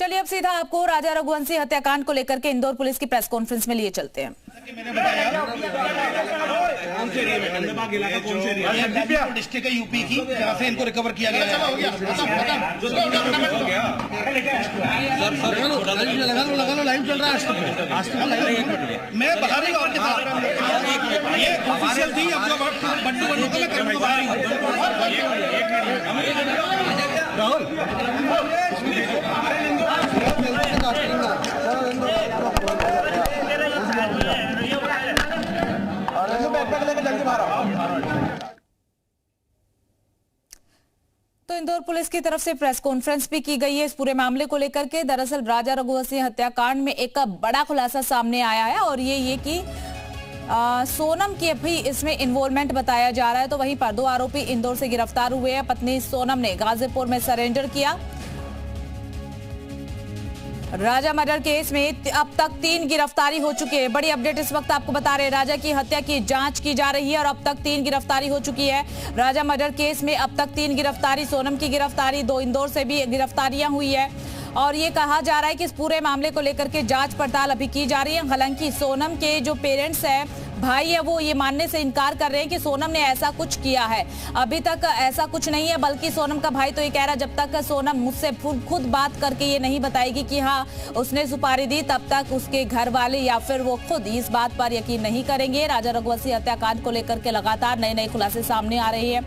चलिए अब सीधा आपको राजा रघुवंशी हत्याकांड को लेकर के इंदौर पुलिस की प्रेस कॉन्फ्रेंस में लिए चलते हैं। मैंने बताया कौन से एरिया में नंदबाग इलाका कौन से एरिया में डिस्ट्रिक्ट है यूपी की, जहां से इनको रिकवर किया गया है। हो गया सर लगा लो लाइव चल रहा है आज तो मैं बाहर ही और ये ऑफिशियल थी अब बंडू बंडू का मैं बाहर राहुल तो इंदौर पुलिस की तरफ से प्रेस कॉन्फ्रेंस भी की गई है इस पूरे मामले को लेकर के। दरअसल राजा रघुवंशी हत्याकांड में एक बड़ा खुलासा सामने आया है और ये कि सोनम की भी इसमें इन्वॉल्वमेंट बताया जा रहा है। तो वहीं पर 2 आरोपी इंदौर से गिरफ्तार हुए हैं। पत्नी सोनम ने गाजीपुर में सरेंडर किया। राजा मर्डर केस में अब तक 3 गिरफ्तारी हो चुकी है। बड़ी अपडेट इस वक्त आपको बता रहे हैं। राजा की हत्या की जांच की जा रही है और अब तक 3 गिरफ्तारी हो चुकी है। राजा मर्डर केस में अब तक 3 गिरफ्तारी, सोनम की गिरफ्तारी, 2 इंदौर से भी गिरफ्तारियां हुई है और ये कहा जा रहा है कि इस पूरे मामले को लेकर के जांच पड़ताल अभी की जा रही है। हालांकि सोनम के जो पेरेंट्स है, भाई है, वो ये मानने से इनकार कर रहे हैं कि सोनम ने ऐसा कुछ किया है। अभी तक ऐसा कुछ नहीं है, बल्कि सोनम का भाई तो ये कह रहा है जब तक सोनम मुझसे खुद बात करके ये नहीं बताएगी कि हाँ उसने सुपारी दी, तब तक उसके घर वाले या फिर वो खुद इस बात पर यकीन नहीं करेंगे। राजा रघुवंशी हत्याकांड को लेकर के लगातार नए खुलासे सामने आ रहे हैं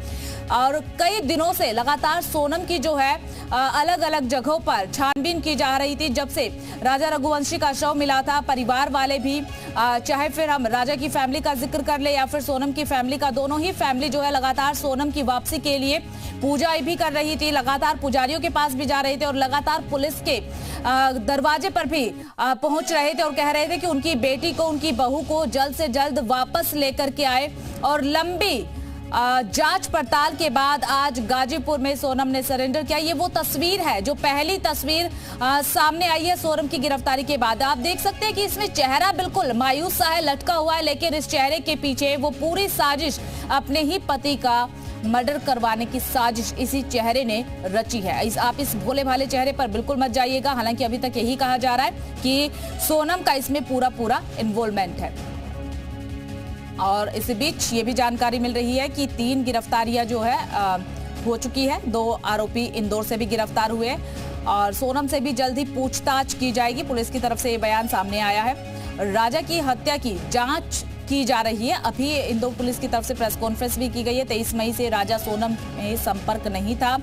और कई दिनों से लगातार सोनम की जो है अलग अलग जगहों पर छानबीन की जा रही थी। जब से राजा रघुवंशी का शव मिला था, परिवार वाले भी, चाहे फिर हम राजा की फैमिली का जिक्र कर ले या फिर सोनम की फैमिली का, दोनों ही फैमिली जो है लगातार सोनम की वापसी के लिए पूजा भी कर रही थी, लगातार पुजारियों के पास भी जा रहे थे और लगातार पुलिस के दरवाजे पर भी पहुंच रहे थे और कह रहे थे कि उनकी बेटी को, उनकी बहू को जल्द से जल्द वापस लेकर के आए। और लंबी जांच पड़ताल के बाद आज गाजीपुर में सोनम ने सरेंडर किया। ये वो तस्वीर है जो पहली तस्वीर सामने आई है सोनम की गिरफ्तारी के बाद। आप देख सकते हैं कि इसमें चेहरा बिल्कुल मायूस सा है, लटका हुआ है, लेकिन इस चेहरे के पीछे वो पूरी साजिश, अपने ही पति का मर्डर करवाने की साजिश इसी चेहरे ने रची है। आप इस भोले भाले चेहरे पर बिल्कुल मत जाइएगा। हालांकि अभी तक यही कहा जा रहा है कि सोनम का इसमें पूरा इन्वॉल्वमेंट है। और इस बीच ये भी जानकारी मिल रही है कि 3 गिरफ्तारियां जो है हो चुकी है। 2 आरोपी इंदौर से भी गिरफ्तार हुए और सोनम से भी जल्द ही पूछताछ की जाएगी। पुलिस की तरफ से ये बयान सामने आया है। राजा की हत्या की जांच की जा रही है। अभी इंदौर पुलिस की तरफ से प्रेस कॉन्फ्रेंस भी की गई है। 23 मई से राजा सोनम में संपर्क नहीं था।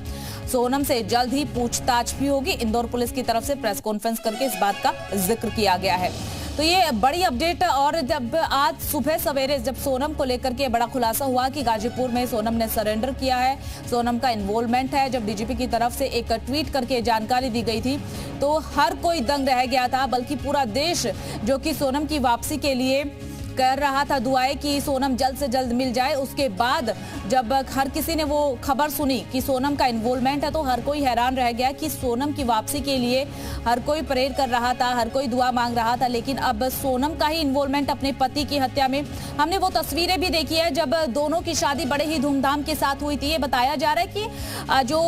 सोनम से जल्द ही पूछताछ भी होगी। इंदौर पुलिस की तरफ से प्रेस कॉन्फ्रेंस करके इस बात का जिक्र किया गया है। तो ये बड़ी अपडेट। और जब आज सुबह सवेरे जब सोनम को लेकर के बड़ा खुलासा हुआ कि गाजीपुर में सोनम ने सरेंडर किया है, सोनम का इन्वॉल्वमेंट है, जब डीजीपी की तरफ से एक ट्वीट करके जानकारी दी गई थी तो हर कोई दंग रह गया था, बल्कि पूरा देश जो कि सोनम की वापसी के लिए कर रहा था दुआएं कि सोनम जल्द से जल्द मिल जाए। उसके बाद जब हर किसी ने वो खबर सुनी कि सोनम का इन्वॉल्वमेंट है तो हर कोई हैरान रह गया कि सोनम की वापसी के लिए हर कोई प्रेयर कर रहा था, हर कोई दुआ मांग रहा था, लेकिन अब सोनम का ही इन्वॉल्वमेंट अपने पति की हत्या में। हमने वो तस्वीरें भी देखी है जब दोनों की शादी बड़े ही धूमधाम के साथ हुई थी। ये बताया जा रहा है कि जो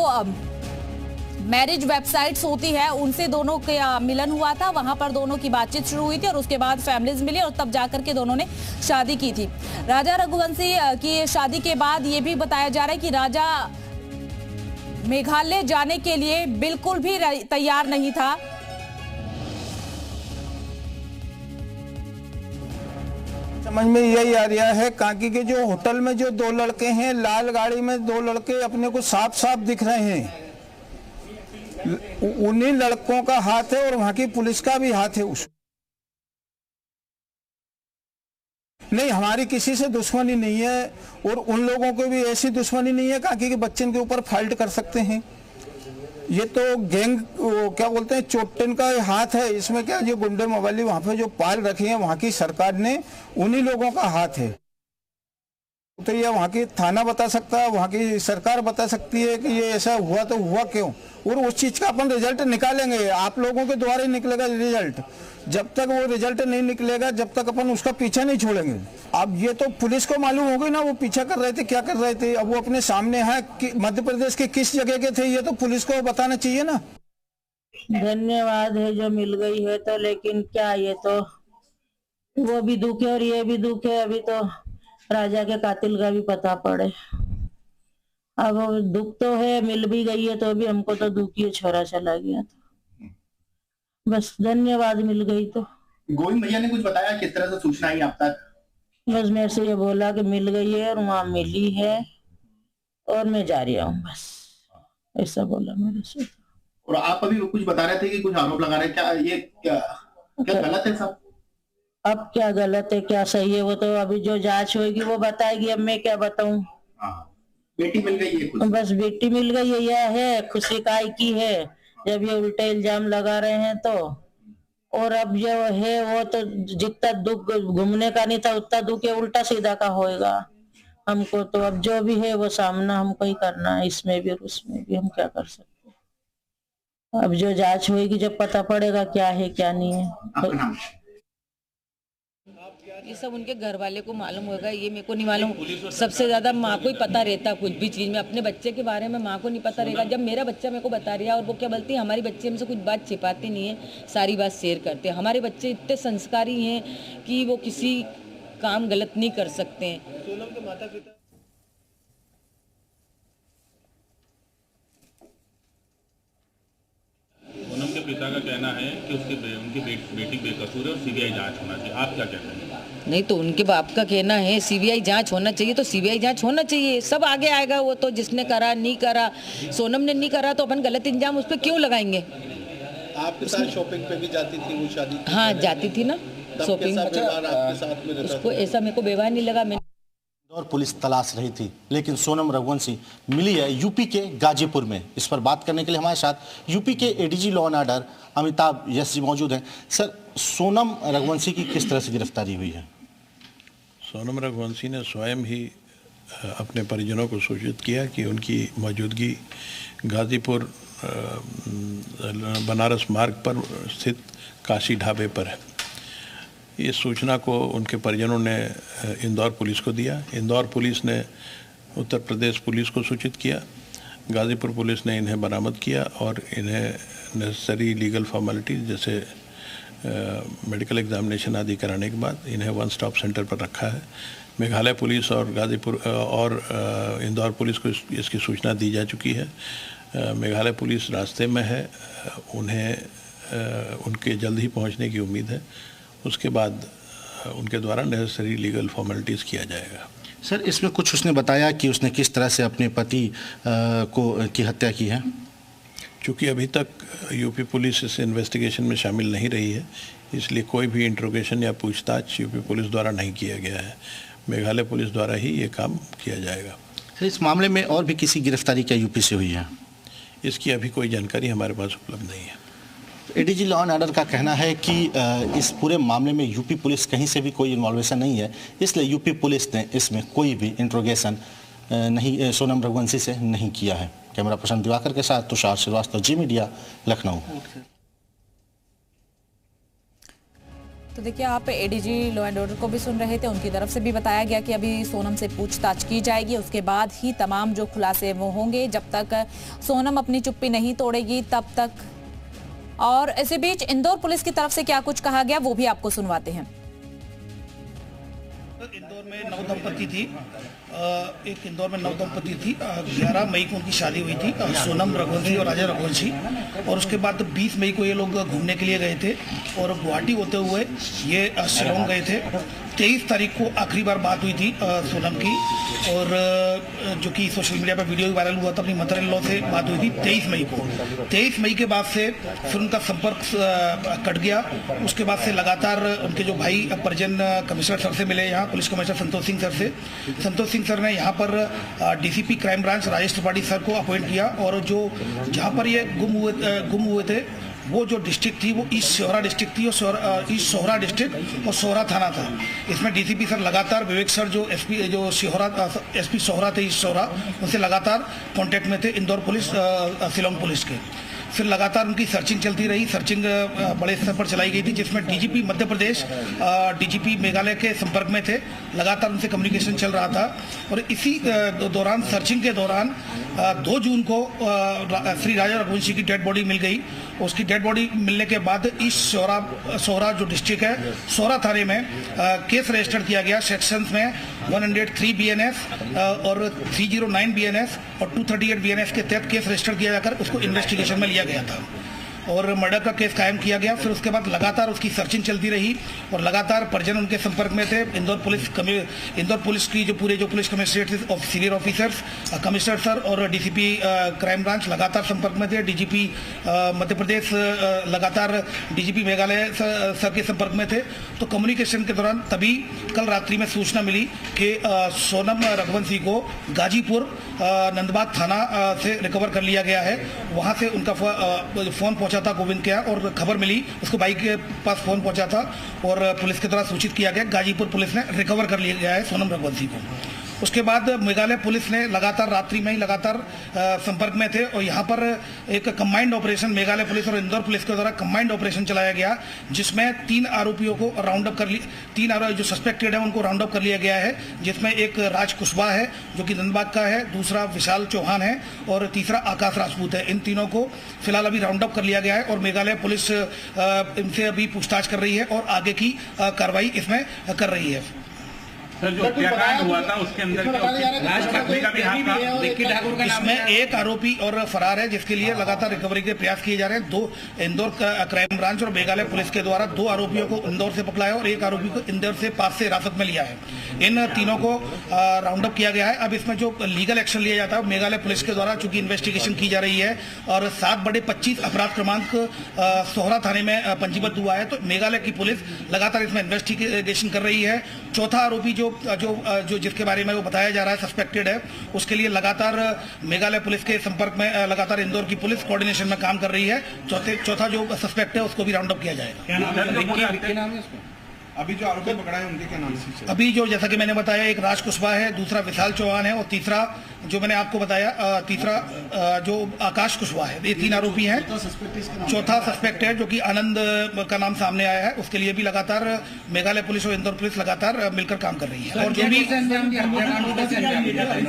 मैरिज वेबसाइट्स होती है उनसे दोनों का मिलन हुआ था, वहां पर दोनों की बातचीत शुरू हुई थी और उसके बाद फैमिलीज मिली और तब जाकर के दोनों ने शादी की थी। राजा रघुवंशी की शादी के बाद ये भी बताया जा रहा है कि राजा मेघालय जाने के लिए बिल्कुल भी तैयार नहीं था। समझ में यही आ रहा है काकी के जो होटल में जो 2 लड़के हैं, लाल गाड़ी में 2 लड़के अपने को साफ साफ दिख रहे हैं, उन्हीं लड़कों का हाथ है और वहां की पुलिस का भी हाथ है। उस नहीं, हमारी किसी से दुश्मनी नहीं है और उन लोगों को भी ऐसी दुश्मनी नहीं है काकी के बच्चे के ऊपर फाइट कर सकते हैं। ये तो गैंग क्या बोलते हैं, चोटन का हाथ है इसमें। क्या जो गुंडे मवाली वहां पे जो पाल रखे हैं वहां की सरकार ने, उन्हीं लोगों का हाथ है। तो ये वहाँ की थाना बता सकता है, वहाँ की सरकार बता सकती है कि ये ऐसा हुआ तो हुआ क्यों, और उस चीज का अपन रिजल्ट निकालेंगे। आप लोगों के द्वारा ही निकलेगा रिजल्ट। जब तक वो रिजल्ट नहीं निकलेगा जब तक अपन उसका पीछा नहीं छोड़ेंगे। अब ये तो पुलिस को मालूम होगी ना वो पीछा कर रहे थे, क्या कर रहे थे। अब वो अपने सामने है कि मध्य प्रदेश के किस जगह के थे, ये तो पुलिस को बताना चाहिए ना। धन्यवाद है जो मिल गई है तो, लेकिन क्या ये तो वो भी दुख है और ये भी दुख है। अभी तो राजा के कातिल का भी पता पड़े। अब दुख तो है, मिल भी गई है तो भी हमको तो दुख ही, छोरा चला गया तो बस धन्यवाद मिल गई तो। गोविंद भैया ने कुछ बताया किस तरह से सूचना आई आप तक? बस मेरे से ये बोला कि मिल गई है और वहां मिली है और मैं जा रही हूँ, बस ऐसा बोला मेरे से। और आप अभी कुछ बता रहे थे कि कुछ आरोप लगा रहे, क्या ये क्या गलत है साहब? अब क्या गलत है क्या सही है वो तो अभी जो जांच होगी वो बताएगी, अब मैं क्या बताऊं। बेटी मिल गई है खुद? बस बेटी मिल गई है, यह है खुशी काय की है जब ये उल्टे इल्जाम लगा रहे हैं तो। और अब जो है वो तो जितना दुख घूमने का नहीं था उतना दुख उल्टा सीधा का होएगा हमको तो। अब जो भी है वो सामना हमको ही करना है, इसमें भी और उसमें भी। हम क्या कर सकते, अब जो जांच होगी जब पता पड़ेगा क्या है क्या नहीं है। ये सब उनके घर वाले को मालूम होगा, ये मेरे को नहीं मालूम। सबसे ज्यादा माँ को ही पता रहता कुछ भी चीज में, अपने बच्चे के बारे में माँ को नहीं पता रहेगा। जब मेरा बच्चा मेरे को बता रहा है और वो क्या बोलती है, हमारी बच्चे हमसे कुछ बात छिपाती नहीं है, सारी बात शेयर करते हैं। हमारे बच्चे इतने संस्कारी हैं कि वो किसी काम गलत नहीं कर सकते हैं। सोनम के माता पिता सोनम के पिता का कहना है कि उनकी बेटी बेकसूर है और सीबीआई जांच होना चाहिए। आप क्या कहते हैं? नहीं तो उनके बाप का कहना है सीबीआई जांच होना चाहिए, तो सीबीआई जांच होना चाहिए, सब आगे आएगा। वो तो जिसने करा नहीं करा, सोनम ने नहीं करा तो अपन गलत इल्जाम उस पर क्यों लगाएंगे। आपके साथ शॉपिंग पे भी जाती थी वो शादी? हाँ जाती थी ना शॉपिंग। आपके साथ में उसको ऐसा मेरे को व्यवहार नहीं लगा। और पुलिस तलाश रही थी, लेकिन सोनम रघुवंशी मिली है यूपी के गाजीपुर में। इस पर बात करने के लिए हमारे साथ यूपी के ADG law and order Amitabh Yash ji मौजूद हैं। सर, सोनम रघुवंशी की किस तरह से गिरफ्तारी हुई है? सोनम रघुवंशी ने स्वयं ही अपने परिजनों को सूचित किया कि उनकी मौजूदगी गाजीपुर बनारस मार्ग पर स्थित काशी ढाबे पर है। इस सूचना को उनके परिजनों ने इंदौर पुलिस को दिया। इंदौर पुलिस ने उत्तर प्रदेश पुलिस को सूचित किया। गाजीपुर पुलिस ने इन्हें बरामद किया और इन्हें नेसेसरी लीगल फॉर्मेलिटीज जैसे मेडिकल एग्जामिनेशन आदि कराने के बाद इन्हें वन स्टॉप सेंटर पर रखा है। मेघालय पुलिस और गाजीपुर और इंदौर पुलिस को इसकी सूचना दी जा चुकी है। मेघालय पुलिस रास्ते में है, उन्हें उनके जल्द ही पहुंचने की उम्मीद है। उसके बाद उनके द्वारा नेसेसरी लीगल फॉर्मेलिटीज़ किया जाएगा। सर, इसमें कुछ उसने बताया कि उसने किस तरह से अपने पति की हत्या की है? चूँकि अभी तक यूपी पुलिस इस इन्वेस्टिगेशन में शामिल नहीं रही है, इसलिए कोई भी इंट्रोगेशन या पूछताछ यूपी पुलिस द्वारा नहीं किया गया है। मेघालय पुलिस द्वारा ही ये काम किया जाएगा। सर, इस मामले में और भी किसी गिरफ्तारी क्या यूपी से हुई है? इसकी अभी कोई जानकारी हमारे पास उपलब्ध नहीं है। एडीजी लॉ एंड ऑर्डर का कहना है कि इस पूरे मामले में यूपी पुलिस कहीं से भी कोई इन्वॉल्वेशन नहीं है, इसलिए यूपी पुलिस ने इसमें कोई भी इंट्रोगेशन नहीं सोनम रघुवंशी से नहीं किया है। कैमरा पर्सन दिवाकर के साथ तुषार श्रीवास्तव, जी मीडिया, लखनऊ। तो देखिए, आप एडीजी लॉ एंड ऑर्डर को भी सुन रहे थे। उनकी तरफ से भी बताया गया कि अभी सोनम से पूछताछ की जाएगी, उसके बाद ही तमाम जो खुलासे वो होंगे। जब तक सोनम अपनी चुप्पी नहीं तोड़ेगी तब तक। और इसी बीच इंदौर पुलिस की तरफ से क्या कुछ कहा गया वो भी आपको सुनवाते हैं। इंदौर में नवदंपति थी, एक इंदौर में नवदंपति थी। 11 मई को उनकी शादी हुई थी, सोनम रघुवंशी और राजा रघुवंशी। और उसके बाद 20 मई को ये लोग घूमने के लिए गए थे और गुवाहाटी होते हुए ये शिलोंग गए थे। 23 तारीख को आखिरी बार बात हुई थी सोनम की, और जो कि सोशल मीडिया पर वीडियो वायरल हुआ था, अपनी मदर इन लॉ से बात हुई थी 23 मई को। 23 मई के बाद से फिर उनका संपर्क कट गया। उसके बाद से लगातार उनके जो भाई परिजन कमिश्नर सर से मिले, यहाँ police commissioner Santosh Singh sir से। संतोष सिंह सर ने यहाँ पर DCP crime branch Rajesh Tripathi sir को अपॉइंट किया, और जो जहाँ पर ये गुम हुए थे वो जो डिस्ट्रिक्ट थी वो ईस्ट सोहरा डिस्ट्रिक्ट थी, और ईस्ट सोहरा डिस्ट्रिक्ट और सोहरा थाना था। इसमें डीसीपी सर लगातार, विवेक सर जो एसपी जो एसपी सोहरा थे ईस्ट सोहरा, उनसे लगातार कांटेक्ट में थे इंदौर पुलिस शिलोंग पुलिस के। फिर लगातार उनकी सर्चिंग चलती रही। सर्चिंग बड़े स्तर पर चलाई गई थी, जिसमें डीजीपी मध्य प्रदेश, डीजीपी मेघालय के संपर्क में थे। लगातार उनसे कम्युनिकेशन चल रहा था, और इसी दौरान सर्चिंग के दौरान 2 जून को श्री राजा रघुवंशी की डेड बॉडी मिल गई। उसकी डेड बॉडी मिलने के बाद ईस्ट सोहरा जो डिस्ट्रिक्ट है, सोहरा थाने में केस रजिस्टर किया गया सेक्शंस में 103 BNS और 309 BNS और 238 BNS के तहत केस रजिस्टर किया जाकर उसको इन्वेस्टिगेशन में लिया गया था और मर्डर का केस कायम किया गया। फिर उसके बाद लगातार उसकी सर्चिंग चलती रही और लगातार परिजन उनके संपर्क में थे। इंदौर पुलिस की जो police commissionerate senior officers, commissioner sir और DCP क्राइम ब्रांच लगातार संपर्क में थे। DGP मध्य प्रदेश लगातार DGP मेघालय सर के संपर्क में थे। तो कम्युनिकेशन के दौरान तभी कल रात्रि में सूचना मिली कि सोनम रघुवंशी को गाजीपुर नंदबाग थाना से रिकवर कर लिया गया है। वहाँ से उनका फोन पहुंचा था गोविंद के यहाँ और खबर मिली, उसको बाइक के पास फोन पहुंचा था और पुलिस के द्वारा सूचित किया गया। गाजीपुर पुलिस ने रिकवर कर लिया गया है सोनम रघुवंशी को। उसके बाद मेघालय पुलिस ने लगातार रात्रि में ही लगातार संपर्क में थे और यहाँ पर एक कंबाइंड ऑपरेशन मेघालय पुलिस और इंदौर पुलिस के द्वारा कंबाइंड ऑपरेशन चलाया गया, जिसमें 3 आरोपियों को राउंड अप कर लिया। 3 आरोपी जो सस्पेक्टेड है उनको राउंड अप कर लिया गया है, जिसमें एक राज कुशवाहा है जो कि नंदबाग का है, दूसरा विशाल चौहान है और तीसरा आकाश राजपूत है। इन तीनों को फिलहाल अभी राउंड अप कर लिया गया है और मेघालय पुलिस इनसे अभी पूछताछ कर रही है और आगे की कार्रवाई इसमें कर रही है। सर, जो हत्याकांड हुआ था उसके अंदर इसमें एक आरोपी और फरार है, जिसके लिए लगातार रिकवरी के प्रयास किए जा रहे हैं। 2 इंदौर क्राइम ब्रांच और मेघालय पुलिस के द्वारा 2 आरोपियों को इंदौर से पकड़ा है और एक आरोपी को इंदौर से पास से हिरासत में लिया है। इन तीनों को राउंड अप किया गया है। अब इसमें जो लीगल एक्शन लिया जाता है मेघालय पुलिस के द्वारा, चूंकि इन्वेस्टिगेशन की जा रही है और 7/25 अपराध क्रमांक सोहरा थाने में पंजीबद्ध हुआ है, तो मेघालय की पुलिस लगातार इसमें इन्वेस्टिगेशन कर रही है। चौथा आरोपी जो जिसके बारे में वो बताया जा रहा है सस्पेक्टेड है, उसके लिए लगातार मेघालय पुलिस के संपर्क में लगातार इंदौर की पुलिस कोऑर्डिनेशन में काम कर रही है। चौथा जो सस्पेक्ट है उसको भी राउंड अप किया जाएगा। अभी जो आरोपी पकड़ा है उनके क्या नाम से? अभी जो जैसा कि मैंने बताया, एक राज कुशवाहा है, दूसरा विशाल चौहान है और तीसरा जो मैंने आपको बताया तीसरा जो आकाश कुशवाहा है। ये 3 आरोपी हैं। चौथा सस्पेक्ट है जो कि आनंद का नाम सामने आया है, उसके लिए भी लगातार मेघालय पुलिस और इंदौर पुलिस लगातार मिलकर काम कर रही है। और जो भी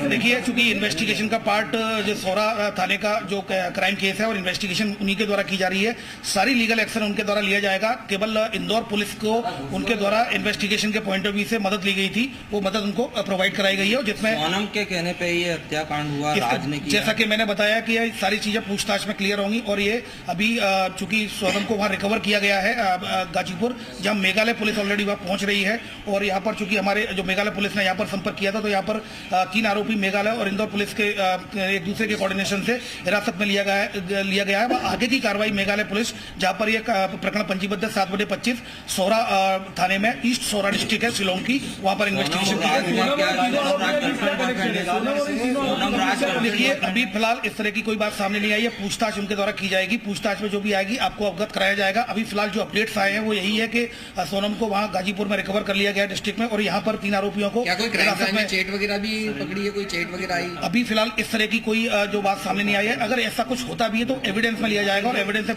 देखिए, चूंकि इन्वेस्टिगेशन का पार्ट जो सोहरा थाने का जो क्राइम केस है और इन्वेस्टिगेशन उन्हीं के द्वारा की जा रही है, सारी लीगल एक्शन उनके द्वारा लिया जाएगा। केवल इंदौर पुलिस को उनके द्वारा इन्वेस्टिगेशन के पॉइंट ऑफ व्यू से मदद ली गई थी, वो मदद उनको प्रोवाइड कराई गई है। जिसमें सोनम के कहने पे ये हत्याकांड हुआ, राज ने किया। जैसा कि मैंने बताया कि ये सारी चीजें पूछताछ में क्लियर होंगी और ये अभी चूंकि सोनम को वहां रिकवर किया गया है गाजीपुर, जहां मेघालय पुलिस ऑलरेडी वहां पहुंच रही है और यहाँ पर चूंकि हमारे जो मेघालय पुलिस ने यहाँ पर संपर्क किया था, तो यहाँ पर 3 आरोपी मेघालय और इंदौर पुलिस के एक दूसरे के कोऑर्डिनेशन से हिरासत में लिया गया है। आगे की कार्रवाई मेघालय पुलिस, जहाँ पर यह प्रकरण पंजीबद्ध 7/25 सोहरा थाने में, ईस्ट सोहरा डिस्ट्रिक्ट है शिलोंग की, वहां पर इन्वेस्टिगेशन देखिए अभी फिलहाल इस तरह की कोई बात सामने नहीं आई है। पूछताछ उनके द्वारा की जाएगी, पूछताछ में जो भी आएगी आपको अवगत कराया जाएगा। अभी फिलहाल जो अपडेट्स आए हैं वो यही है कि सोनम को वहां गाजीपुर में रिकवर कर लिया गया डिस्ट्रिक्ट में और यहाँ पर 3 आरोपियों को चेट वगैरह भी पकड़ी है, कोई चेट वगैरह आई? अभी फिलहाल इस तरह की कोई जो बात सामने नहीं आई है। अगर ऐसा कुछ होता भी है तो एविडेंस में लिया जाएगा और एविडेंस से